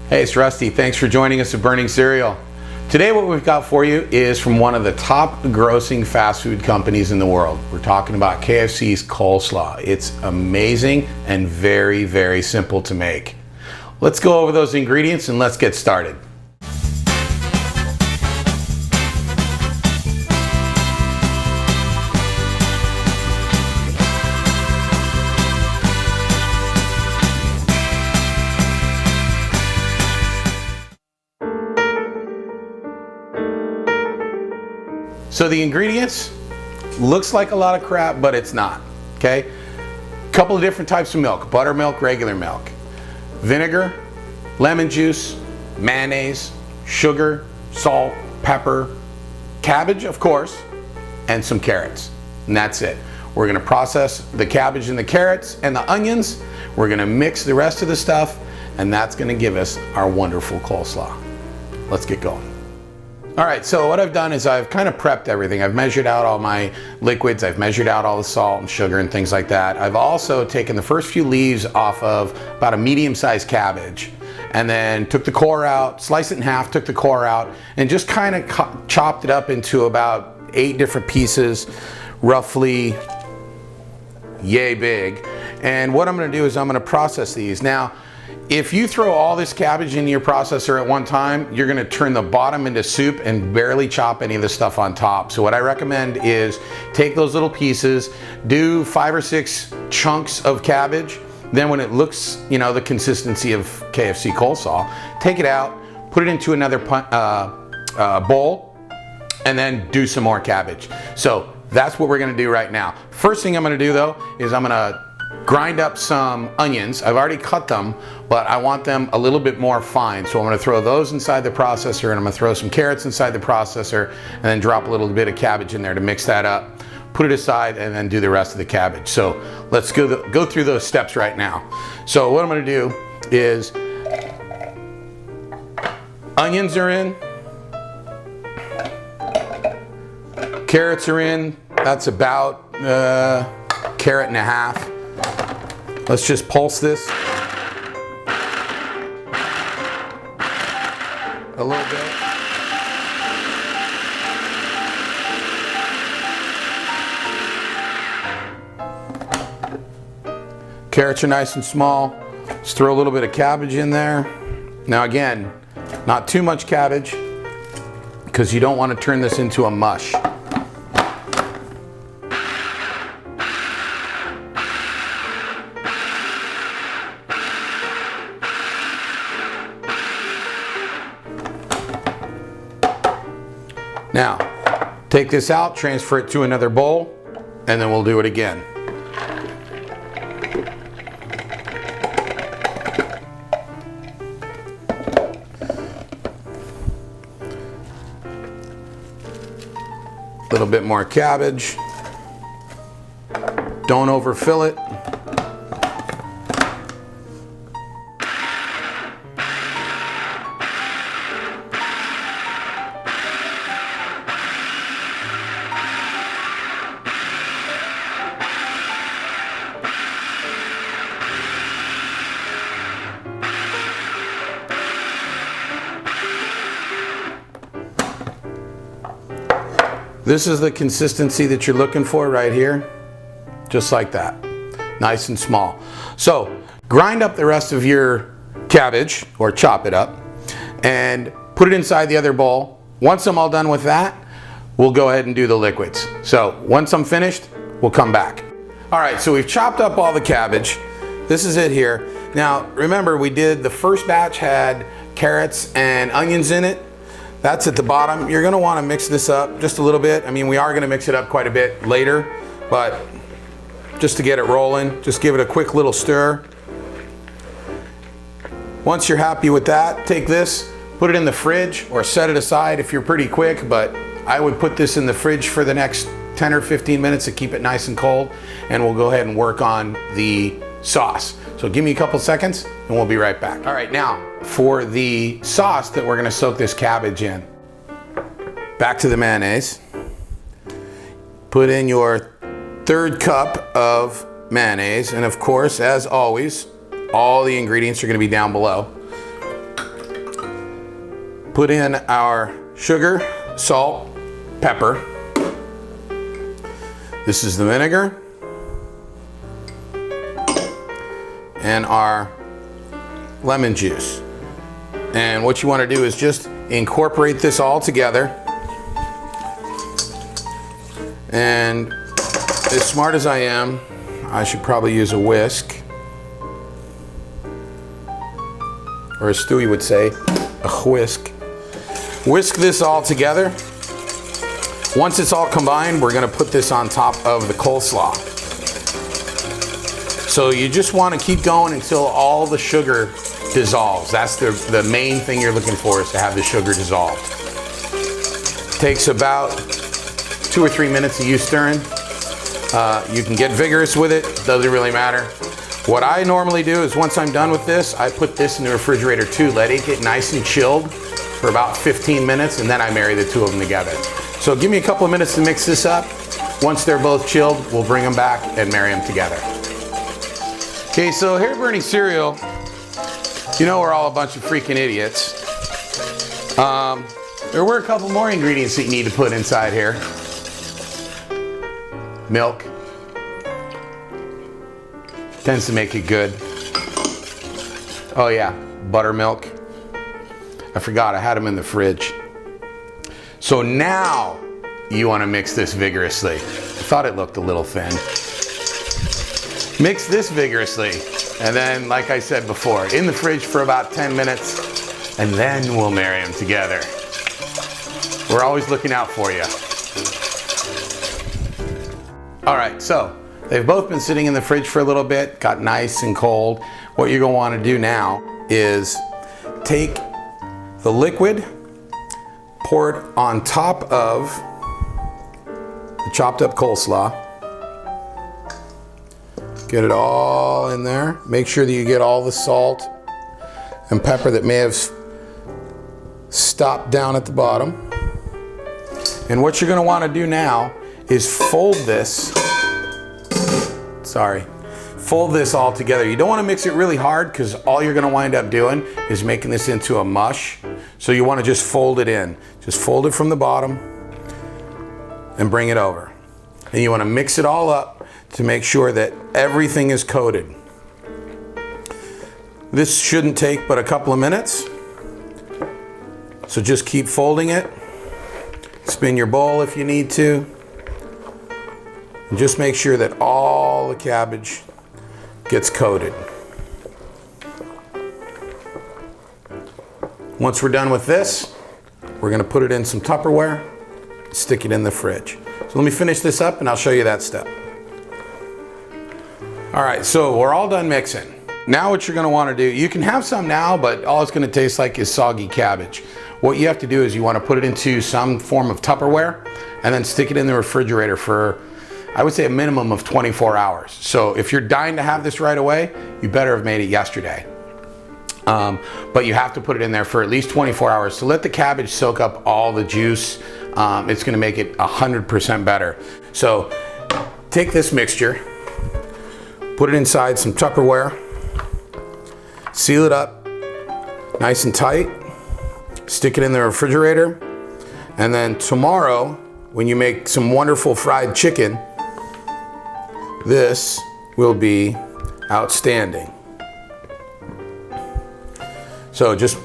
Hey, it's Rusty. Thanks for joining us at Burning Cereal. Today what we've got for you is from one of the top grossing fast food companies in the world. We're talking about KFC's Coleslaw. It's amazing and very, very simple to make. Let's go over those ingredients and let's get started. So the ingredients, looks like a lot of crap, but it's not, okay? Couple of different types of milk, buttermilk, regular milk, vinegar, lemon juice, mayonnaise, sugar, salt, pepper, cabbage, of course, and some carrots, and that's it. We're gonna process the cabbage and the carrots and the onions. We're gonna mix the rest of the stuff, and that's gonna give us our wonderful coleslaw. Let's get going. All right, so what I've done is I've kind of prepped everything. I've measured out all my liquids. I've measured out all the salt and sugar and things like that. I've also taken the first few leaves off of about a medium-sized cabbage and then took the core out, sliced it in half, took the core out, and just kind of chopped it up into about 8 different pieces, roughly yay big. And what I'm gonna do is I'm gonna process these. Now, if you throw all this cabbage into your processor at one time, you're gonna turn the bottom into soup and barely chop any of the stuff on top. So what I recommend is take those little pieces, do 5 or 6 chunks of cabbage. Then when it looks, you know, the consistency of KFC coleslaw, take it out, put it into another bowl, and then do some more cabbage. So that's what we're gonna do right now. First thing I'm gonna do though, is I'm gonna grind up some onions. I've already cut them, but I want them a little bit more fine. So I'm gonna throw those inside the processor, and I'm gonna throw some carrots inside the processor, and then drop a little bit of cabbage in there to mix that up, put it aside, and then do the rest of the cabbage. So let's go through those steps right now. So what I'm gonna do is, onions are in, carrots are in, that's about a carrot and a half. Let's just pulse this a little bit. Carrots are nice and small. Let's throw a little bit of cabbage in there. Now again, not too much cabbage because you don't want to turn this into a mush. Now, take this out, transfer it to another bowl, and then we'll do it again. A little bit more cabbage. Don't overfill it. This is the consistency that you're looking for right here, just like that, nice and small. So grind up the rest of your cabbage, or chop it up, and put it inside the other bowl. Once I'm all done with that, we'll go ahead and do the liquids. So once I'm finished, we'll come back. All right, so we've chopped up all the cabbage. This is it here. Now remember, we did the first batch had carrots and onions in it. That's at the bottom. You're gonna wanna mix this up just a little bit. I mean, we are gonna mix it up quite a bit later, but just to get it rolling, just give it a quick little stir. Once you're happy with that, take this, put it in the fridge or set it aside if you're pretty quick, but I would put this in the fridge for the next 10 or 15 minutes to keep it nice and cold, and we'll go ahead and work on the sauce. So give me a couple seconds and we'll be right back. All right, now for the sauce that we're gonna soak this cabbage in. Back to the mayonnaise. Put in your 1/3 cup of mayonnaise, and of course, as always, all the ingredients are gonna be down below. put in our sugar, salt, pepper. This is the vinegar. And our lemon juice. And what you want to do is just incorporate this all together. And as smart as I am, I should probably use a whisk. Or as Stewie would say, a whisk. Whisk this all together. Once it's all combined, we're going to put this on top of the coleslaw. So you just want to keep going until all the sugar dissolves. That's the main thing you're looking for, is to have the sugar dissolved. Takes about 2 or 3 minutes of you stirring. You can get vigorous with it, doesn't really matter. What I normally do is once I'm done with this, I put this in the refrigerator too, let it get nice and chilled for about 15 minutes, and then I marry the two of them together. So give me a couple of minutes to mix this up. Once they're both chilled, we'll bring them back and marry them together. Okay, so here at Bernie Cereal, you know we're all a bunch of freaking idiots. There were a couple more ingredients that you need to put inside here. Milk. Tends to make it good. Oh yeah, buttermilk. I forgot, I had them in the fridge. So now you want to mix this vigorously. I thought it looked a little thin. Mix this vigorously, and then, like I said before, in the fridge for about 10 minutes, and then we'll marry them together. We're always looking out for you. All right, so they've both been sitting in the fridge for a little bit, got nice and cold. What you're gonna want to do now is take the liquid, pour it on top of the chopped up coleslaw. Get it all in there. Make sure that you get all the salt and pepper that may have stopped down at the bottom. And what you're going to want to do now is fold this. Fold this all together. You don't want to mix it really hard, because all you're going to wind up doing is making this into a mush. So you want to just fold it in. Just fold it from the bottom and bring it over. And you want to mix it all up to make sure that everything is coated. This shouldn't take but a couple of minutes. So just keep folding it. Spin your bowl if you need to. And just make sure that all the cabbage gets coated. Once we're done with this, we're going to put it in some Tupperware, stick it in the fridge. So let me finish this up and I'll show you that step. All right, so we're all done mixing. Now what you're gonna wanna do, you can have some now, but all it's gonna taste like is soggy cabbage. What you have to do is you wanna put it into some form of Tupperware and then stick it in the refrigerator for, I would say, a minimum of 24 hours. So if you're dying to have this right away, you better have made it yesterday. But you have to put it in there for at least 24 hours to let the cabbage soak up all the juice. It's gonna make it 100% better. So take this mixture, put it inside some Tupperware, seal it up nice and tight, stick it in the refrigerator, and then tomorrow, when you make some wonderful fried chicken, this will be outstanding. So just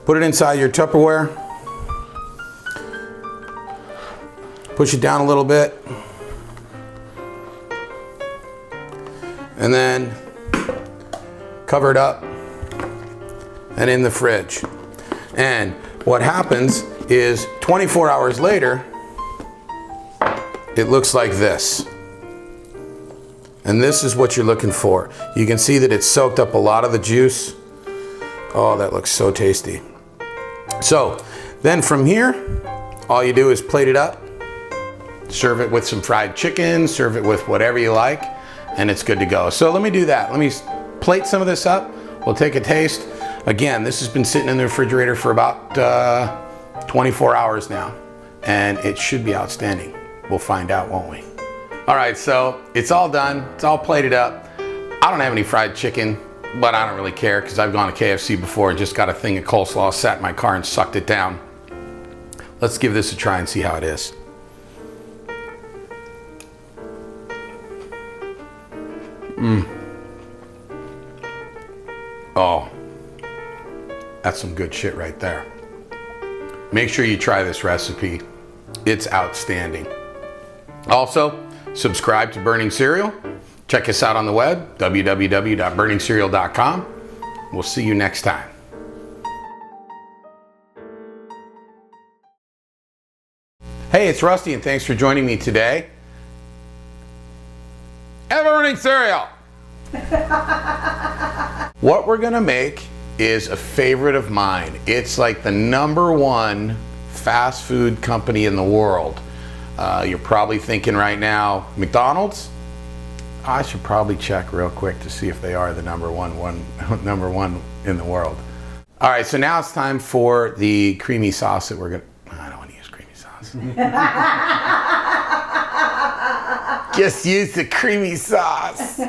put it inside your Tupperware, push it down a little bit, and then cover it up and in the fridge. And what happens is 24 hours later, it looks like this. And this is what you're looking for. You can see that it's soaked up a lot of the juice. Oh, that looks so tasty. So then from here, all you do is plate it up, serve it with some fried chicken, serve it with whatever you like, and it's good to go. So let me do that. Let me plate some of this up. We'll take a taste. Again, this has been sitting in the refrigerator for about 24 hours now, and it should be outstanding. We'll find out, won't we? All right, so it's all done. It's all plated up. I don't have any fried chicken, but I don't really care because I've gone to KFC before and just got a thing of coleslaw, sat in my car and sucked it down. Let's give this a try and see how it is. Oh, that's some good shit right there. Make sure you try this recipe. It's outstanding. Also, subscribe to Burning Cereal. Check us out on the web, www.burningsereal.com. We'll see you next time. Hey, it's Rusty, and thanks for joining me today. Have Burning Cereal! What we're gonna make is a favorite of mine. It's like the #1 fast food company in the world. You're probably thinking right now, McDonald's? I should probably check real quick to see if they are the number one in the world. All right, so now it's time for the creamy sauce that we're gonna, I don't want to use creamy sauce. Just use the creamy sauce.